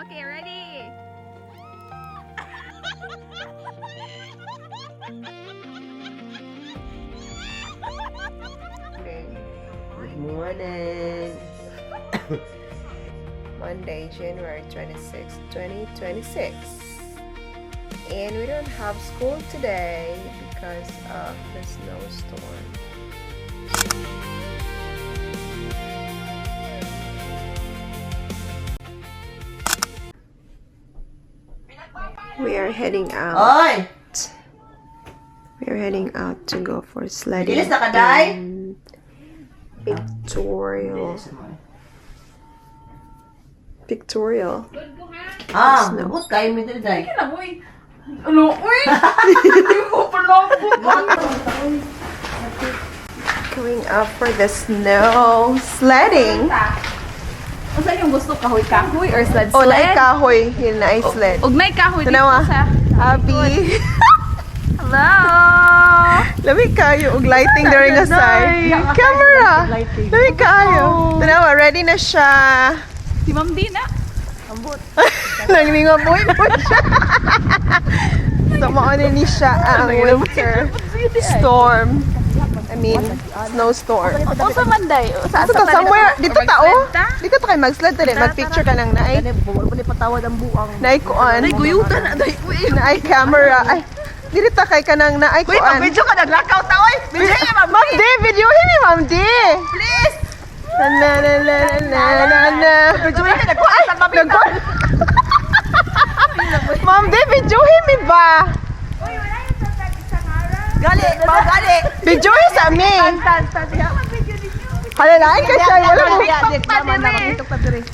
Okay, ready? Good morning. Monday, January 26, 2026. And we don't have school today because of the snowstorm. We are heading out. Oy! We are heading out to go for sledding. Bilis na ka, Day? in Pictorial. Pictorial. Ah, Snow. bubot kayo mo dito, Day. Ano? Uy! Hindi ko pala Going up for the snow sledding. Saan yung gusto? Kahoy-kahoy or sled? Oh, like kahoy. Yun na ay sled. Ug may kahoy dito Tanawa. sa... Abi. Hello! Lamig kayo. Og lighting during a side. Camera. Lamig kayo. Tanawa, ready na siya. Si Ma'am Dina. Nagningaboy po siya. So, mauna ni siya ang winter storm. I mean, snowstorm. Usa Manday. Sa Ito ka, somewhere, dito tao. Dito to kayo mag-sled tali. Mag-picture ka ng naay. Bumol pa ni patawad ang buang. Naay kuan. Ay, guyutan na. Day, Naay camera. Ay, dito kay ka ng naay Uy, kuan. mag-video ka, naglakaw ta, oy! Video niya, ma'am! Ma'am D, videohin ni Ma'am D. Please! Na na na na na na na. Video niya, nagkuhan sa mabita! Nagkuhan. Ma'am D, videohin mi ba? Gali, mga gali! Videohin sa amin. Halalain ka siya. Wala mo. TikTok pa dire.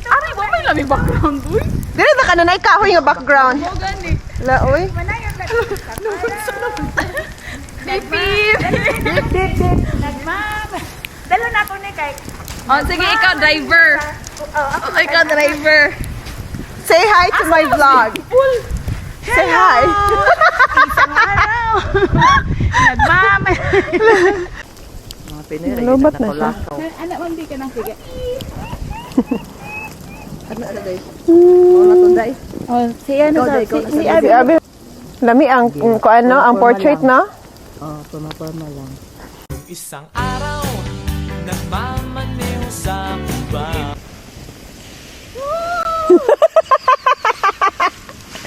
Ari mo may lamig background, uy. Dili na ka na naay kahoy nga background. Mo gani. La, oy. Beep, beep. Nagmam. Dalo na ako ni kay. Oh, sige, ikaw driver. Oh, ikaw driver. Say hi to my vlog. Say hi. Isang araw. Nagmam. Mga pinira, Lubat na siya. Anak, Ma'am Di ka nang sige. Ano, Day? Mga na to, Day. Oh, si ano Ikaw, daw? Day, ikaw na Si sa Si Abi. Lami ang kuan no, ang portrait no? Oh, pumapalma lang. Isang araw, nagmamaliw sa kuba.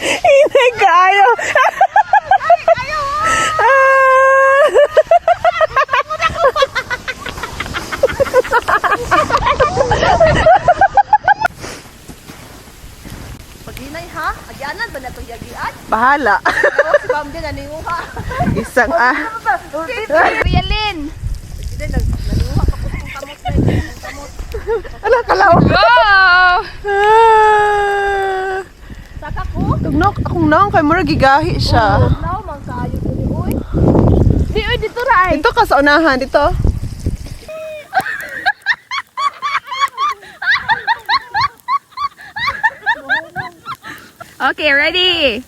Inay kayo. Pag-inay, ha? Agyanan ba na itong yagian? Bahala. Si Ma'am din, naninguha. Isang Kuya Lynn. Hindi, naninguha pa po itong kamot na yun. Kamot. Ala kalaw. Wow! Saka ko? Tugnok akong naong kay mura gigahi siya. Now, mang kaayo ko ni Uy. Di, uy, dito ray. Dito ka sa unahan dito. Okay, ready?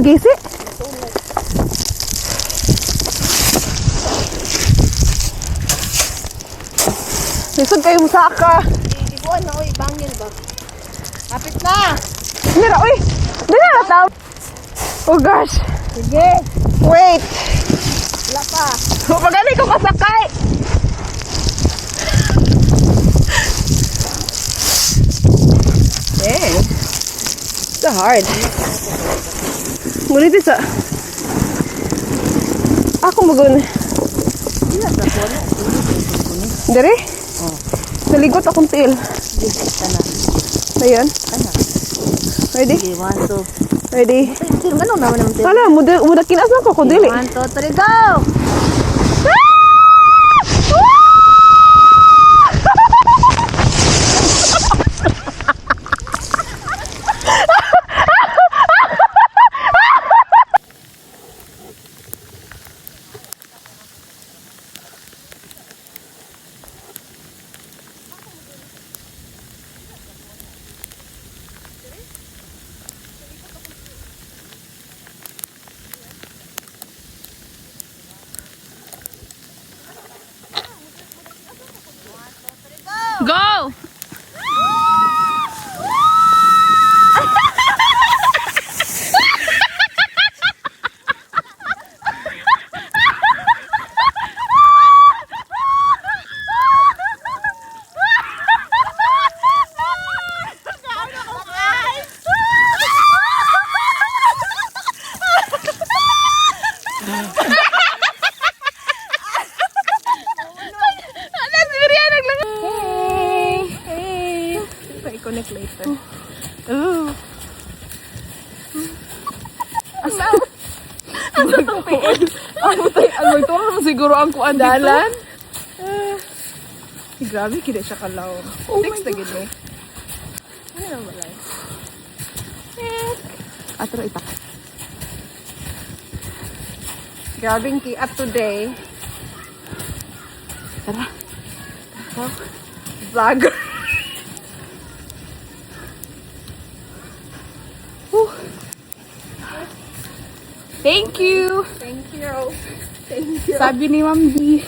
Gisi. Lisod kayo musaka. Ibuan na, Uy. Bangin ba? Kapit na! Dira, uy! Dira na tao! Oh gosh! Sige! Wait! Wala pa! Pagani ko kasakay! Eh! It's hard. Ngunit isa. Ako magun. Dari? Naligot akong tiil. Ayun. Ready? Okay, 1, 2. Ready? Sino ganun naman naman tayo? Hala, muda kinas na ko dili. 1, 2, 3, go! Go! I-connect later. Ooh. Asa tong PL? Ang magturo na siguro ang kuan dito. Dalan? Grabe, kida siya kalaw. Text na gid eh. Ano na malay? Atro itak. Grabing kiat today. Tara. Vlogger. Thank you. Thank you. Thank you. Sabi ni Ma'am D.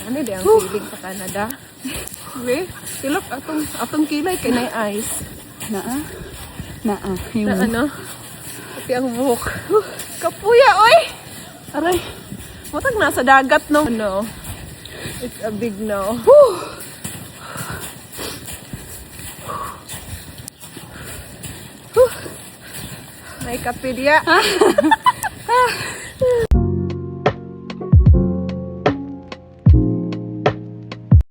Ano di ang feeling sa Canada? We, tilok atong kilay kay nay ice. Naa. Na ano? Pati ang buhok. Kapuya, oy! Aray. Matag nasa dagat no. No. It's a big no. May kapilya.